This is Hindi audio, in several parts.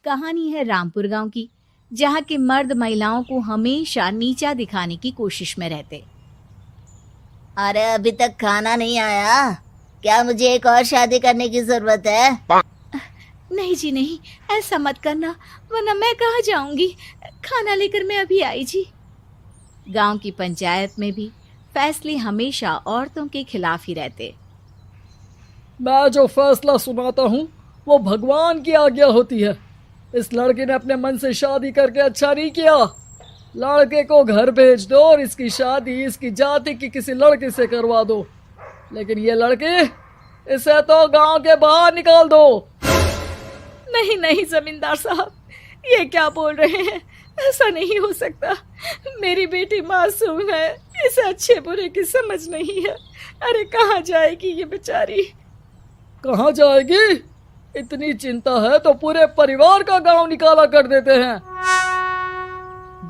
कहानी है रामपुर गांव की, जहां के मर्द महिलाओं को हमेशा नीचा दिखाने की कोशिश में रहते। अरे अभी तक खाना नहीं आया, क्या मुझे एक और शादी करने की जरूरत है? नहीं जी नहीं, ऐसा मत करना, वरना मैं कहाँ जाऊंगी। खाना लेकर मैं अभी आई जी। गांव की पंचायत में भी फैसले हमेशा औरतों के खिलाफ ही रहते। मैं जो फैसला सुनाता हूँ वो भगवान की आज्ञा होती है। इस लड़के ने अपने मन से शादी करके अच्छा नहीं किया। लड़के को घर भेज दो और इसकी शादी इसकी जाति की किसी लड़के से करवा दो, लेकिन ये लड़की, इसे तो गांव के बाहर निकाल दो। नहीं नहीं जमींदार साहब, ये क्या बोल रहे हैं? ऐसा नहीं हो सकता। मेरी बेटी मासूम है, इसे अच्छे बुरे की समझ नहीं है। अरे कहाँ जाएगी ये बेचारी? कहाँ जाएगी? इतनी चिंता है तो पूरे परिवार का गांव निकाला कर देते हैं।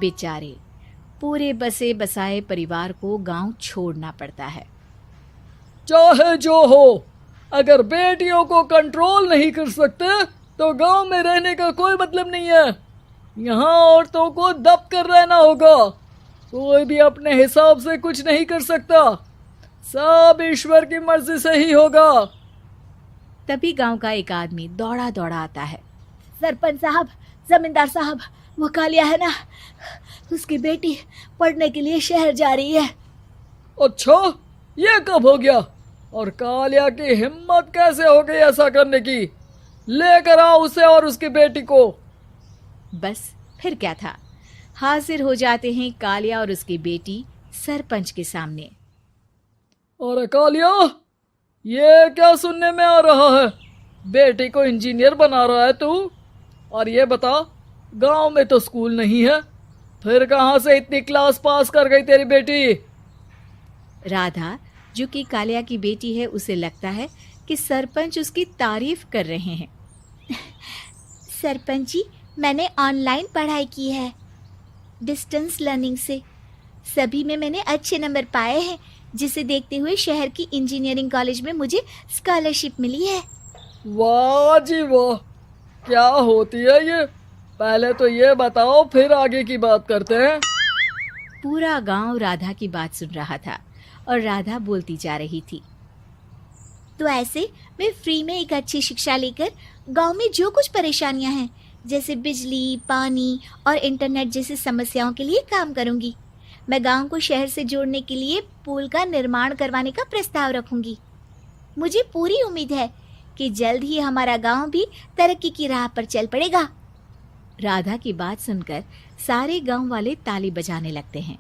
बेचारे पूरे बसे बसाए परिवार को गांव छोड़ना पड़ता है। चाहे जो हो, अगर बेटियों को कंट्रोल नहीं कर सकते तो गांव में रहने का कोई मतलब नहीं है। यहाँ औरतों को दब कर रहना होगा। कोई भी अपने हिसाब से कुछ नहीं कर सकता, सब ईश्वर की मर्जी से ही होगा। तभी गांव का एक आदमी दौड़ा दौड़ा आता है। सरपंच साहब, जमींदार साहब, वो कालिया है ना, उसकी बेटी पढ़ने के लिए शहर जा रही है। अच्छा, ये कब हो गया? और कालिया की हिम्मत कैसे हो गई ऐसा करने की? लेकर आओ उसे और उसकी बेटी को। बस फिर क्या था, हाजिर हो जाते हैं कालिया और उसकी बेटी सरपंच के सामने। अरे कालिया, ये क्या सुनने में आ रहा है? बेटी को इंजीनियर बना रहा है तू? और ये बता, गांव में तो स्कूल नहीं है, फिर कहां से इतनी क्लास पास कर गई तेरी बेटी? राधा, जो कि कालिया की बेटी है, उसे लगता है कि सरपंच उसकी तारीफ कर रहे हैं। सरपंच जी, मैंने ऑनलाइन पढ़ाई की है, डिस्टेंस लर्निंग से। सभी में मैंने अच्छे नंबर पाए हैं, जिसे देखते हुए शहर की इंजीनियरिंग कॉलेज में मुझे स्कॉलरशिप मिली है। वाह जी वाह, क्या होती है ये? पहले तो ये बताओ, फिर आगे की बात करते हैं। पूरा गांव राधा की बात सुन रहा था और राधा बोलती जा रही थी। तो ऐसे मैं फ्री में एक अच्छी शिक्षा लेकर गांव में जो कुछ परेशानियां हैं, जैसे बिजली, पानी और इंटरनेट जैसी समस्याओं के लिए काम करूंगी। मैं गांव को शहर से जोड़ने के लिए पुल का निर्माण करवाने का प्रस्ताव रखूंगी। मुझे पूरी उम्मीद है कि जल्द ही हमारा गांव भी तरक्की की राह पर चल पड़ेगा। राधा की बात सुनकर सारे गांव वाले ताली बजाने लगते हैं।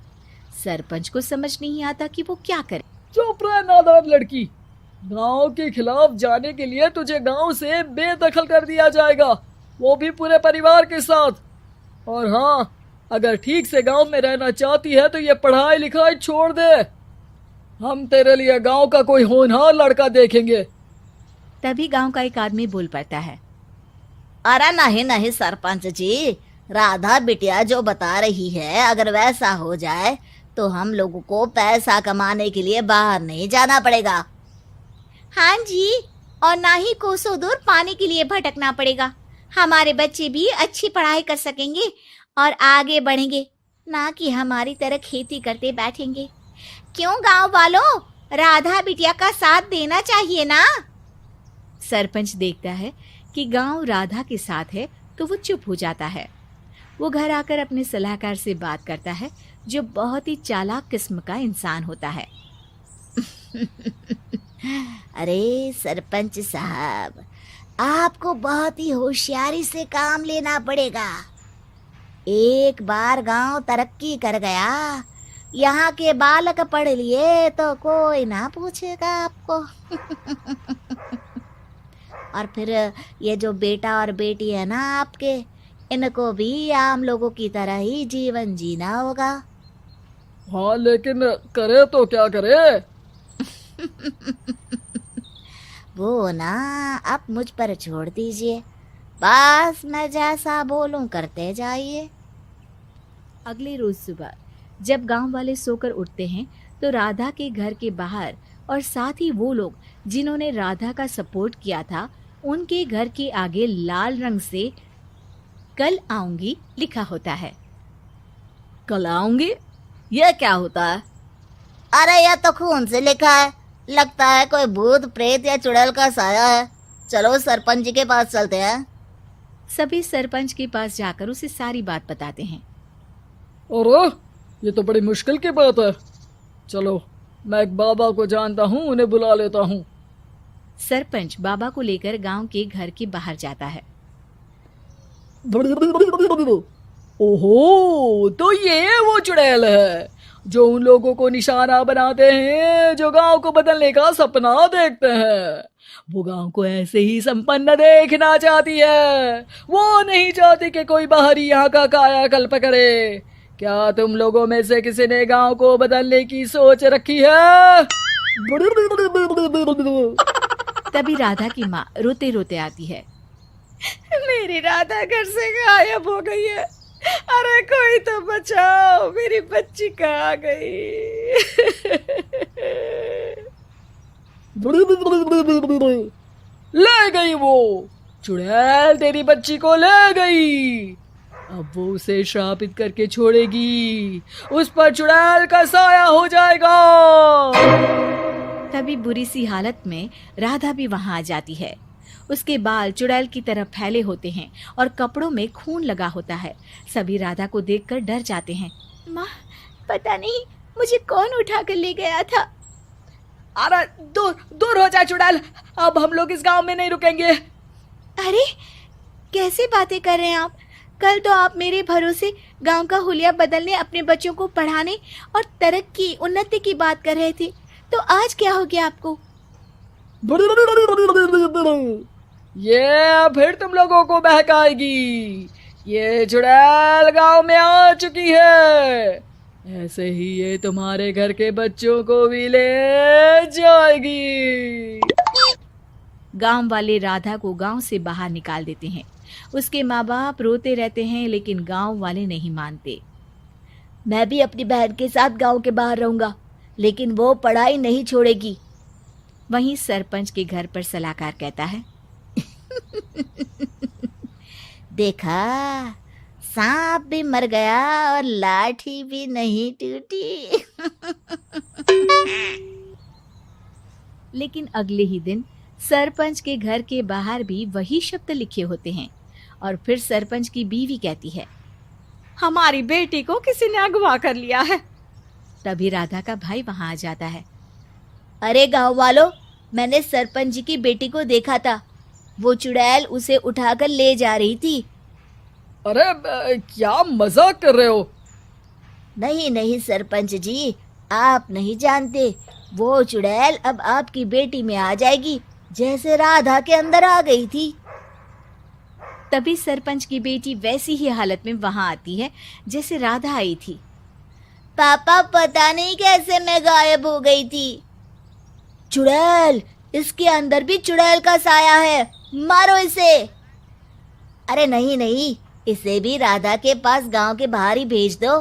सरपंच को समझ नहीं आता कि वो क्या करे। चुप रह नादान लड़की, गांव के खिलाफ जाने के लिए तुझे गांव से बेदखल कर दिया जाएगा, वो भी पूरे परिवार के साथ। और हाँ, अगर ठीक से गांव में रहना चाहती है तो ये पढ़ाई लिखाई छोड़ दे। हम तेरे लिए गांव का कोई होनहार लड़का देखेंगे। तभी गांव का एक आदमी बोल पड़ता है। अरे नहीं नहीं सरपंच जी, राधा बिटिया जो बता रही है, अगर वैसा हो जाए तो हम लोगों को पैसा कमाने के लिए बाहर नहीं जाना पड़ेगा। हाँ जी, और ना ही कोसों दूर पानी के लिए भटकना पड़ेगा। हमारे बच्चे भी अच्छी पढ़ाई कर सकेंगे और आगे बढ़ेंगे, ना कि हमारी तरह खेती करते बैठेंगे। क्यों गांव वालों, राधा बिटिया का साथ देना चाहिए ना। सरपंच देखता है कि गांव राधा के साथ है तो वो चुप हो जाता है। वो घर आकर अपने सलाहकार से बात करता है, जो बहुत ही चालाक किस्म का इंसान होता है। अरे सरपंच साहब, आपको बहुत ही होशियारी से काम लेना पड़ेगा। एक बार गांव तरक्की कर गया, यहाँ के बालक पढ़ लिए तो कोई ना पूछेगा आपको। और फिर ये जो बेटा और बेटी है ना आपके, इनको भी आम लोगों की तरह ही जीवन जीना होगा। हाँ, लेकिन करे तो क्या करे? वो ना आप मुझ पर छोड़ दीजिए, बस मैं जैसा बोलूं करते जाइए। अगले रोज सुबह जब गांव वाले सोकर उठते हैं तो राधा के घर के बाहर और साथ ही वो लोग जिन्होंने राधा का सपोर्ट किया था, उनके घर के आगे लाल रंग से कल आऊंगी लिखा होता है। कल आऊंगी, यह क्या होता है? अरे यह तो खून से लिखा है, लगता है कोई भूत प्रेत या चुड़ैल का साया है। चलो सरपंच जी के पास चलते हैं। सभी सरपंच के पास जाकर उसे सारी बात बताते हैं। अरे ये तो बड़ी मुश्किल की बात है। चलो मैं एक बाबा को जानता हूँ, उन्हें बुला लेता हूँ। सरपंच बाबा को लेकर गांव के घर के बाहर जाता है। ओहो, तो ये वो चुड़ैल है जो उन लोगों को निशाना बनाते हैं जो गांव को बदलने का सपना देखते हैं। वो गांव को ऐसे ही संपन्न देखना चाहती है, वो नहीं चाहती कि कोई बाहरी यहाँ का कायाकल्प करे। क्या तुम लोगों में से किसी ने गांव को बदलने की सोच रखी है? तभी राधा की माँ रोते रोते आती है। मेरी राधा घर से गायब हो गई है। अरे कोई तो बचाओ, मेरी बच्ची कहाँ गई? ले गई वो चुड़ैल, तेरी बच्ची को ले गई। अब वो उसे श्रापित करके छोड़ेगी, उस पर चुड़ैल का साया हो जाएगा। तभी बुरी सी हालत में राधा भी वहां आ जाती है। उसके बाल चुड़ैल की तरह फैले होते हैं और कपड़ों में खून लगा होता है। सभी राधा को देखकर डर जाते हैं। माँ, पता नहीं मुझे कौन उठा कर ले गया था। अरे दूर दूर हो जा चुड़ैल, अब हम लोग इस गांव में नहीं रुकेंगे। अरे कैसे बातें कर रहे हैं आप? कल तो आप मेरे भरोसे गांव का हुलिया बदलने, अपने बच्चों को पढ़ाने और तरक्की उन्नति की बात कर रहे थे, तो आज क्या हो गया आपको? ये फिर तुम लोगों को बहकाएगी। ये चुड़ैल गांव में आ चुकी है, ऐसे ही ये तुम्हारे घर के बच्चों को भी ले जाएगी। गांव वाले राधा को गांव से बाहर निकाल देते हैं। उसके माँ बाप रोते रहते हैं, लेकिन गांव वाले नहीं मानते। मैं भी अपनी बहन के साथ गांव के बाहर रहूंगा, लेकिन वो पढ़ाई नहीं छोड़ेगी। वहीं सरपंच के घर पर सलाहकार कहता है। देखा, सांप भी मर गया और लाठी भी नहीं टूटी। लेकिन अगले ही दिन सरपंच के घर के बाहर भी वही शब्द लिखे होते हैं। और फिर सरपंच की बीवी कहती है, हमारी बेटी को किसी ने अगवा कर लिया है। तभी राधा का भाई वहां आ जाता है। अरे गांव वालों, मैंने सरपंच जी की बेटी को देखा था। वो चुड़ैल उसे उठाकर ले जा रही थी। अरे क्या मजाक कर रहे हो? नहीं नहीं सरपंच जी, आप नहीं जानते। वो चुड़ैल अब आपकी बेटी में आ जाएगी, जैसे राधा के अंदर आ गई थी। तभी सरपंच की बेटी वैसी ही हालत में वहां आती है जैसे राधा आई थी। पापा, पता नहीं कैसे मैं गायब हो गई थी। चुड़ैल, इसके अंदर भी चुड़ैल का साया है, मारो इसे। अरे नहीं नहीं, इसे भी राधा के पास गांव के बाहर ही भेज दो।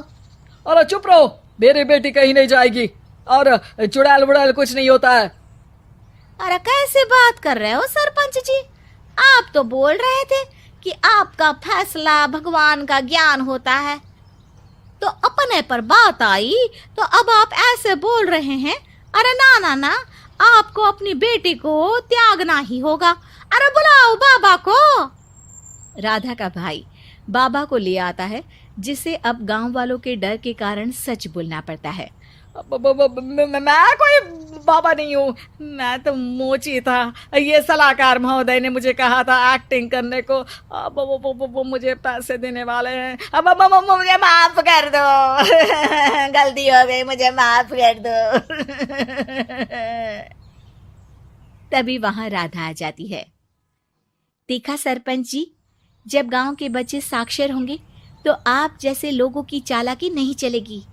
अरे चुप रहो, मेरी बेटी कहीं नहीं जाएगी और चुड़ैल वुड़ैल कुछ नहीं होता है। अरे कैसे बात कर रहे हो सरपंच जी? आप तो बोल रहे थे कि आपका फैसला भगवान का ज्ञान होता है, तो अपने पर बात आई तो अब आप ऐसे बोल रहे हैं। अरे ना ना ना, आपको अपनी बेटी को त्यागना ही होगा। अरे बुलाओ बाबा को। राधा का भाई बाबा को ले आता है, जिसे अब गांव वालों के डर के कारण सच बोलना पड़ता है। मैं कोई बाबा नहीं हूँ, मैं तो मोची था। ये सलाहकार महोदय ने मुझे कहा था एक्टिंग करने को। अब वो मुझे पैसे देने वाले हैं। अब मुझे माफ कर दो। गलती हो गई, मुझे माफ कर दो। तभी वहां राधा आ जाती है। देखा सरपंच जी, जब गांव के बच्चे साक्षर होंगे तो आप जैसे लोगों की चालाकी नहीं चलेगी।